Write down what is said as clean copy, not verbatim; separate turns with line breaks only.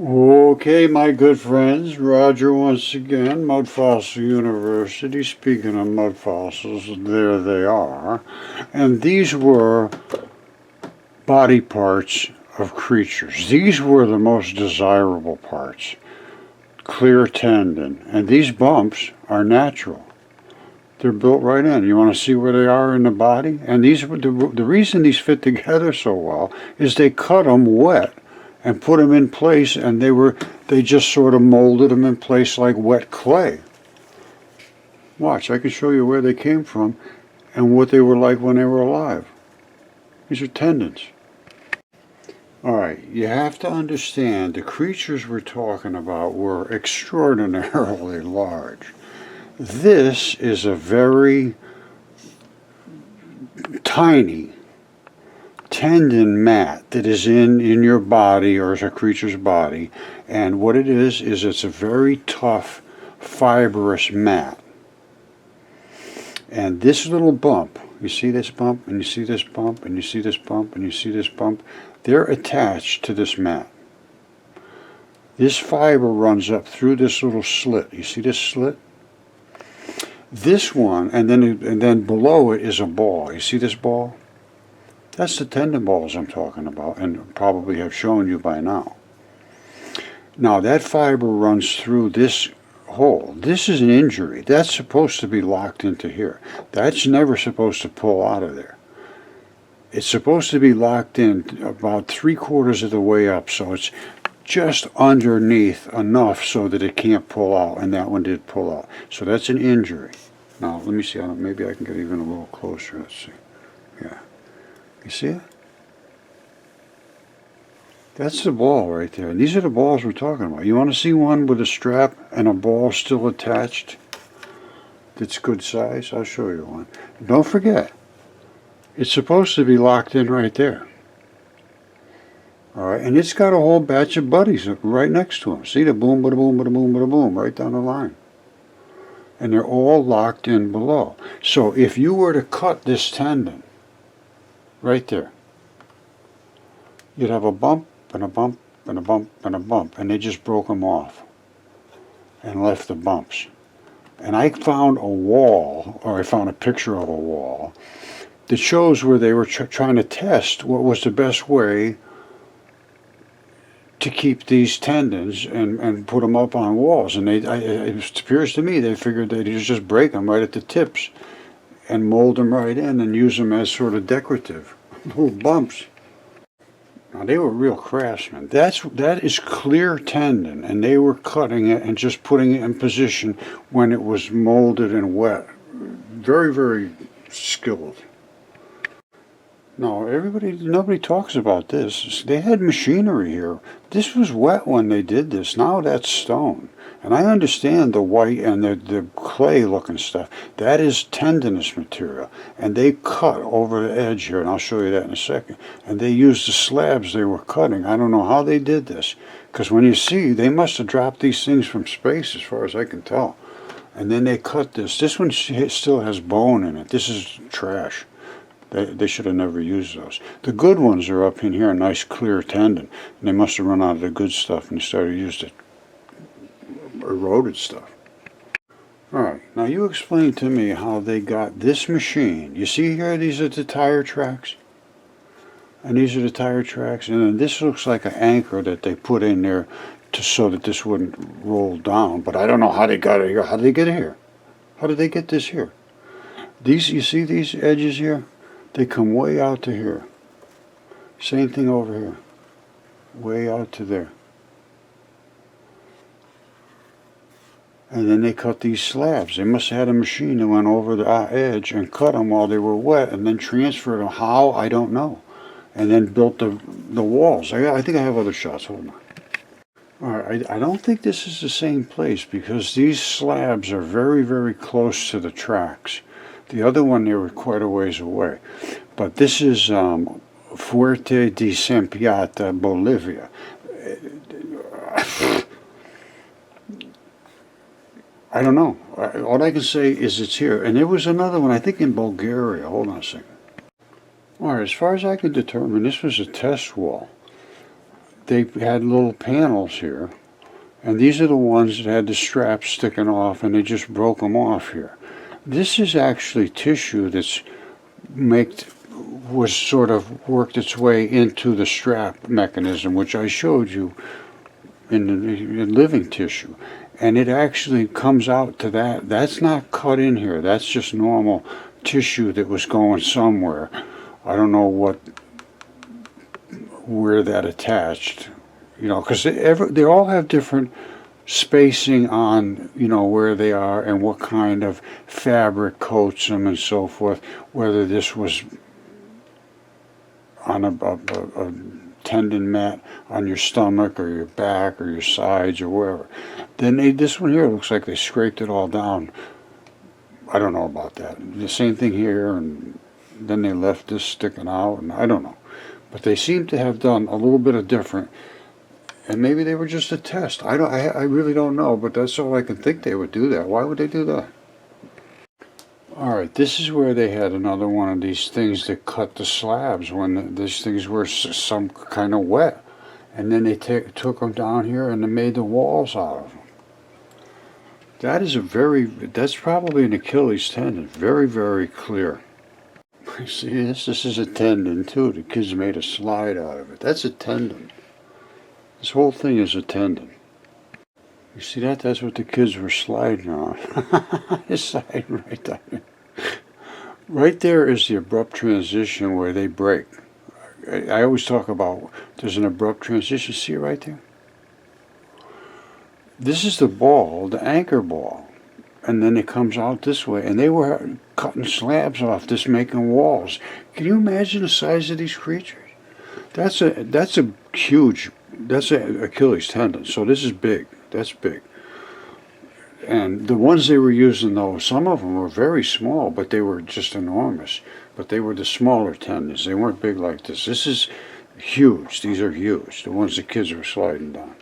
Okay, my good friends, Roger once again, Mud Fossil University. Speaking of mud fossils, there they are. And these were body parts of creatures. These were the most desirable parts. Clear tendon. And these bumps are natural. They're built right in. You want to see where they are in the body? And these, the reason these fit together so well is they cut them wet and put them in place, and they just sort of molded them in place like wet clay. Watch, I can show you where they came from and what they were like when they were alive. These are tendons. Alright, you have to understand the creatures we're talking about were extraordinarily large. This is a very tiny tendon mat that is in your body or as a creature's body, and what it is it's a very tough fibrous mat. And this little bump, you see this bump, and you see this bump, and you see this bump, and you see this bump, they're attached to this mat. This fiber runs up through this little slit. You see this slit? This one, and then below it is a ball. You see this ball? That's the tendon balls I'm talking about, and probably have shown you by now. Now that fiber runs through this hole. This is an injury. That's supposed to be locked into here. That's never supposed to pull out of there. It's supposed to be locked in about 3/4 of the way up, so it's just underneath enough so that it can't pull out, and that one did pull out. So that's an injury. Now let me see, maybe I can get even a little closer. Let's see. Yeah. You see it? That's the ball right there. And these are the balls we're talking about. You want to see one with a strap and a ball still attached that's good size? I'll show you one. Don't forget, it's supposed to be locked in right there. Alright, and it's got a whole batch of buddies right next to them. See the boom, bada boom, bada boom, bada boom, right down the line. And they're all locked in below. So if you were to cut this tendon, right there, you'd have a bump and a bump and a bump and a bump, and they just broke them off and left the bumps. And I found a wall, or I found a picture of a wall that shows where they were trying to test what was the best way to keep these tendons and put them up on walls. And it appears to me they figured they'd just break them right at the tips and mold them right in and use them as sort of decorative little bumps. Now they were real craftsmen. That is clear tendon, and they were cutting it and just putting it in position when it was molded and wet. Very, very skilled. No, nobody talks about this. They had machinery here. This was wet when they did this. Now that's stone. And I understand the white and the clay looking stuff. That is tendinous material. And they cut over the edge here, and I'll show you that in a second. And they used the slabs they were cutting. I don't know how they did this. Because when you see, they must have dropped these things from space as far as I can tell. And then they cut this. This one still has bone in it. This is trash. They should have never used those. The good ones are up in here, a nice clear tendon. And they must have run out of the good stuff and started to use the eroded stuff. Alright, now you explain to me how they got this machine. You see here, these are the tire tracks. And these are the tire tracks. And then this looks like an anchor that they put in there so that this wouldn't roll down. But I don't know how they got it here. How did they get it here? How did they get this here? You see these edges here? They come way out to here. Same thing over here. Way out to there. And then they cut these slabs. They must have had a machine that went over the edge and cut them while they were wet and then transferred them. How? I don't know. And then built the walls. I think I have other shots. Hold on. Alright, I don't think this is the same place because these slabs are very, very close to the tracks. The other one, they were quite a ways away. But this is Fuerte de Sempiata, Bolivia. I don't know. All I can say is it's here. And there was another one, I think in Bulgaria. Hold on a second. Alright, as far as I could determine, this was a test wall. they had little panels here, and these are the ones that had the straps sticking off, and they just broke them off here. This is actually tissue that's was sort of worked its way into the strap mechanism, which I showed you in living tissue. And it actually comes out to that. That's not cut in here. That's just normal tissue that was going somewhere. I don't know where that attached, because they all have different spacing on, where they are and what kind of fabric coats them and so forth, whether this was on a tendon mat on your stomach or your back or your sides or wherever. Then this one here looks like they scraped it all down. I don't know about that. The same thing here, and then they left this sticking out, and I don't know. But they seem to have done a little bit of different, and maybe they were just a test. I really don't know, but that's all I can think they would do that. Why would they do that? Alright, this is where they had another one of these things that cut the slabs when these things were some kind of wet. And then they took them down here and they made the walls out of them. That's probably an Achilles tendon. Very, very clear. See this? This is a tendon too. The kids made a slide out of it. That's a tendon. This whole thing is a tendon. You see that? That's what the kids were sliding on. It's sliding right there. Right there is the abrupt transition where they break. I always talk about there's an abrupt transition. See it right there? This is the ball, the anchor ball. And then it comes out this way. And they were cutting slabs off this, making walls. Can you imagine the size of these creatures? That's an Achilles tendon. So this is big. That's big. And the ones they were using, though, some of them were very small, but they were just enormous. But they were the smaller tendons. They weren't big like this. This is huge. These are huge. The ones the kids were sliding down.